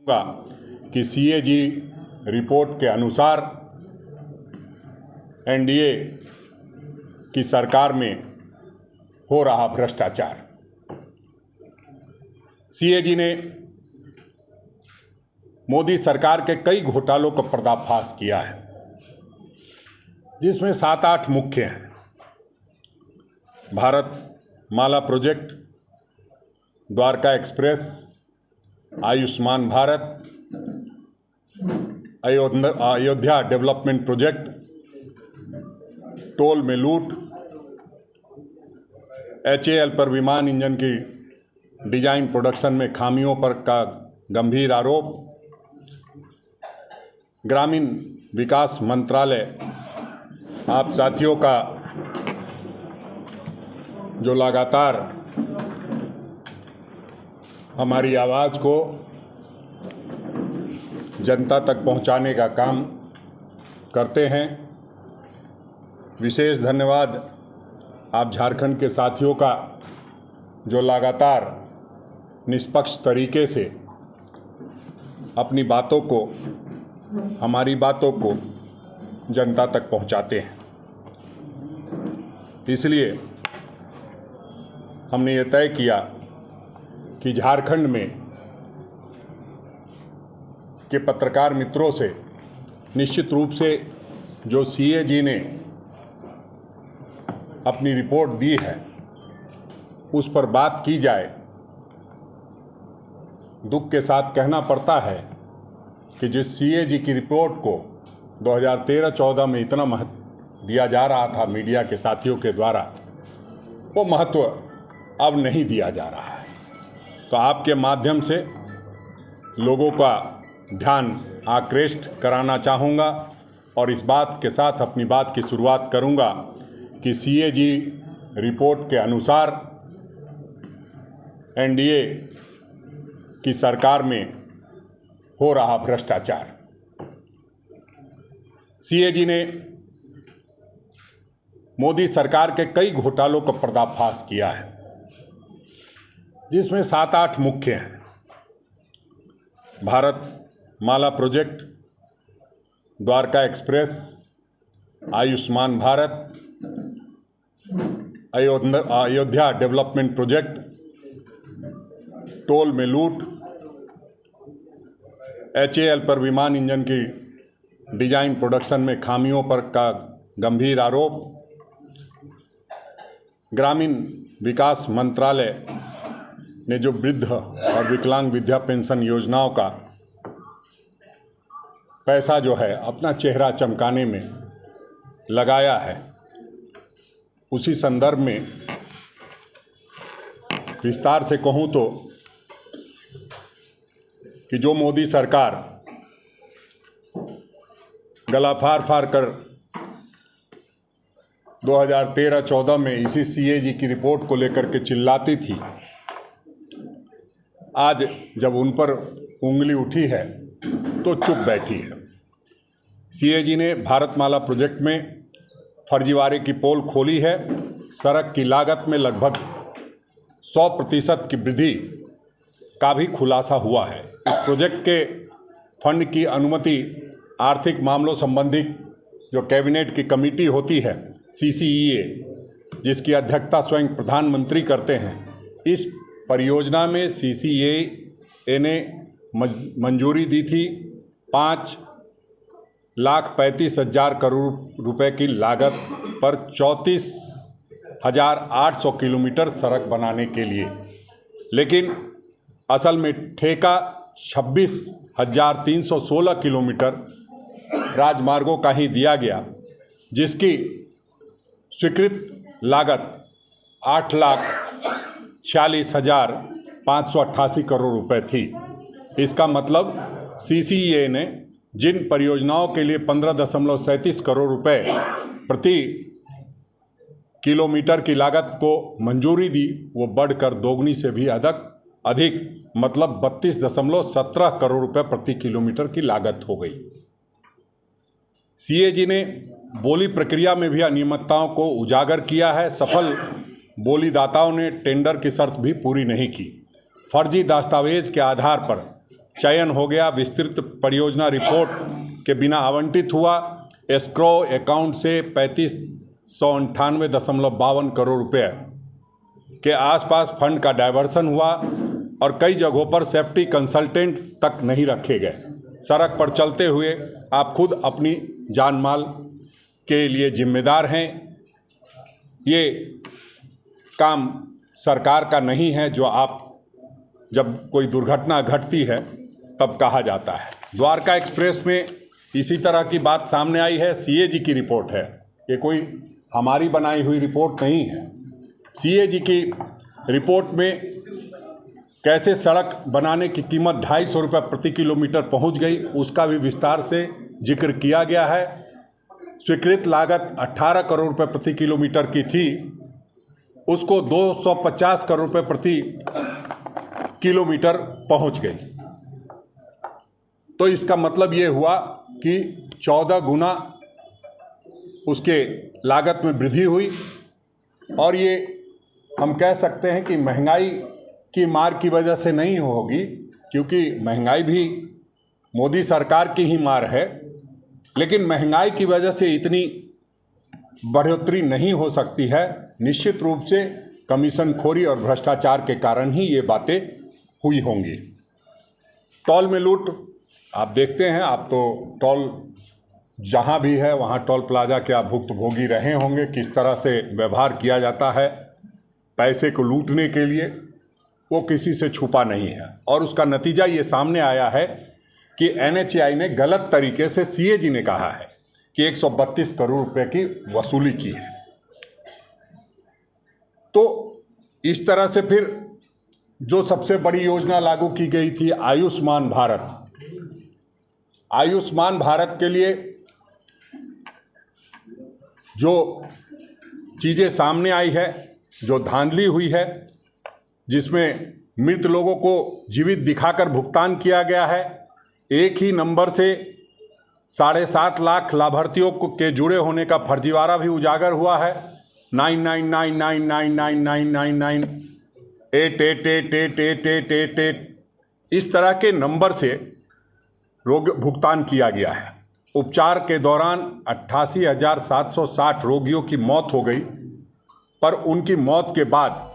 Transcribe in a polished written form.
कि CAG report के अनुसार एनडीए की सरकार में हो रहा भ्रष्टाचार। सीएजी ने मोदी सरकार के कई घोटालों का पर्दाफाश किया है, जिसमें 7-8 मुख्य हैं। Bharat Mala project, Dwarka express, Ayushman Bharat, Ayodhya development project, toll में लूट, HAL पर विमान इंजन की डिजाइन प्रोडक्शन में खामियों पर का गंभीर आरोप, ग्रामीण विकास मंत्रालय आप साथियों का जो लगातार हमारी आवाज़ को जनता तक पहुंचाने का काम करते हैं। विशेष धन्यवाद आप झारखंड के साथियों का जो लगातार निष्पक्ष तरीके से अपनी बातों को, हमारी बातों को जनता तक पहुंचाते हैं। इसलिए हमने ये तय किया कि झारखंड में के पत्रकार मित्रों से निश्चित रूप से जो सीएजी ने अपनी रिपोर्ट दी है उस पर बात की जाए। दुख के साथ कहना पड़ता है कि जिस सीएजी की रिपोर्ट को 2013-14 में इतना महत्व दिया जा रहा था मीडिया के साथियों के द्वारा, वो महत्व अब नहीं दिया जा रहा है। तो आपके माध्यम से लोगों का ध्यान आकृष्ट कराना चाहूँगा और इस बात के साथ अपनी बात की शुरुआत करूँगा कि सीएजी रिपोर्ट के अनुसार एनडीए की सरकार में हो रहा भ्रष्टाचार। सीएजी ने मोदी सरकार के कई घोटालों का पर्दाफाश किया है, जिसमें 7-8 मुख्य हैं। Bharat Mala project, Dwarka express, Ayushman Bharat, Ayodhya development project, toll में लूट, HAL पर विमान इंजन की डिजाइन प्रोडक्शन में खामियों पर का गंभीर आरोप, ग्रामीण विकास मंत्रालय ने जो वृद्ध और विकलांग विधवा पेंशन योजनाओं का पैसा जो है अपना चेहरा चमकाने में लगाया है, उसी संदर्भ में विस्तार से कहूँ तो कि जो मोदी सरकार गला फाड़ फाड़ कर 2013-14 में इसी सीएजी की रिपोर्ट को लेकर के चिल्लाती थी, आज जब उन पर उंगली उठी है तो चुप बैठी है। सीएजी ने भारतमाला प्रोजेक्ट में फर्जीवाड़े की पोल खोली है। सड़क की लागत में लगभग 100% की वृद्धि का भी खुलासा हुआ है। इस प्रोजेक्ट के फंड की अनुमति आर्थिक मामलों संबंधी जो कैबिनेट की कमेटी होती है CCEA, जिसकी अध्यक्षता स्वयं प्रधानमंत्री करते हैं, इस परियोजना में CCEA ने मंजूरी दी थी 5,35,000 करोड़ रुपए की लागत पर 34,800 किलोमीटर सड़क बनाने के लिए, लेकिन असल में ठेका 26,316 किलोमीटर राजमार्गों का ही दिया गया, जिसकी स्वीकृत लागत 8,46,588 करोड़ रुपए थी। इसका मतलब CCEA ने जिन परियोजनाओं के लिए 15.37 करोड़ रुपए प्रति किलोमीटर की लागत को मंजूरी दी, वो बढ़कर दोगुनी से भी अधिक मतलब 32.17 करोड़ रुपए प्रति किलोमीटर की लागत हो गई। सीएजी ने बोली प्रक्रिया में भी अनियमितताओं को उजागर किया है। सफल बोलीदाताओं ने टेंडर की शर्त भी पूरी नहीं की। फर्जी दस्तावेज के आधार पर चयन हो गया, विस्तृत परियोजना रिपोर्ट के बिना आवंटित हुआ। एस्क्रो अकाउंट से 3598.52 करोड़ रुपए के आसपास फंड का डायवर्सन हुआ और कई जगहों पर सेफ्टी कंसल्टेंट तक नहीं रखे गए। सड़क पर चलते हुए आप खुद अपनी जान माल के लिए जिम्मेदार हैं। ये काम सरकार का नहीं है जो आप जब कोई दुर्घटना घटती है तब कहा जाता है। द्वारका एक्सप्रेस में इसी तरह की बात सामने आई है। सीएजी की रिपोर्ट है, ये कोई हमारी बनाई हुई रिपोर्ट नहीं है। सीएजी की रिपोर्ट में कैसे सड़क बनाने की कीमत 250 रुपये प्रति किलोमीटर पहुंच गई, उसका भी विस्तार से जिक्र किया गया है। स्वीकृत लागत 18 करोड़ रुपये प्रति किलोमीटर की थी, उसको 250 करोड़ रुपये प्रति किलोमीटर पहुंच गई। तो इसका मतलब ये हुआ कि 14 गुना उसके लागत में वृद्धि हुई। और ये हम कह सकते हैं कि महंगाई की मार की वजह से नहीं होगी, क्योंकि महंगाई भी मोदी सरकार की ही मार है, लेकिन महंगाई की वजह से इतनी बढ़ोतरी नहीं हो सकती है। निश्चित रूप से कमीशनखोरी और भ्रष्टाचार के कारण ही ये बातें हुई होंगी। टोल में लूट आप देखते हैं, आप तो टोल जहाँ भी है वहाँ टोल प्लाजा के आप भुक्तभोगी रहे होंगे, किस तरह से व्यवहार किया जाता है पैसे को लूटने के लिए, वो किसी से छुपा नहीं है। और उसका नतीजा ये सामने आया है कि NHAI ने गलत तरीके से CAG ने कहा है कि 132 करोड़ रुपए की वसूली की है। तो इस तरह से फिर जो सबसे बड़ी योजना लागू की गई थी आयुष्मान भारत, आयुष्मान भारत के लिए जो चीज़ें सामने आई है, जो धांधली हुई है, जिसमें मृत लोगों को जीवित दिखाकर भुगतान किया गया है। एक ही नंबर से 7.5 लाख लाभार्थियों के जुड़े होने का फर्जीवाड़ा भी उजागर हुआ है। 9999999988888888 इस तरह के नंबर से रोग भुगतान किया गया है। उपचार के दौरान 88,760 रोगियों की मौत हो गई, पर उनकी मौत के बाद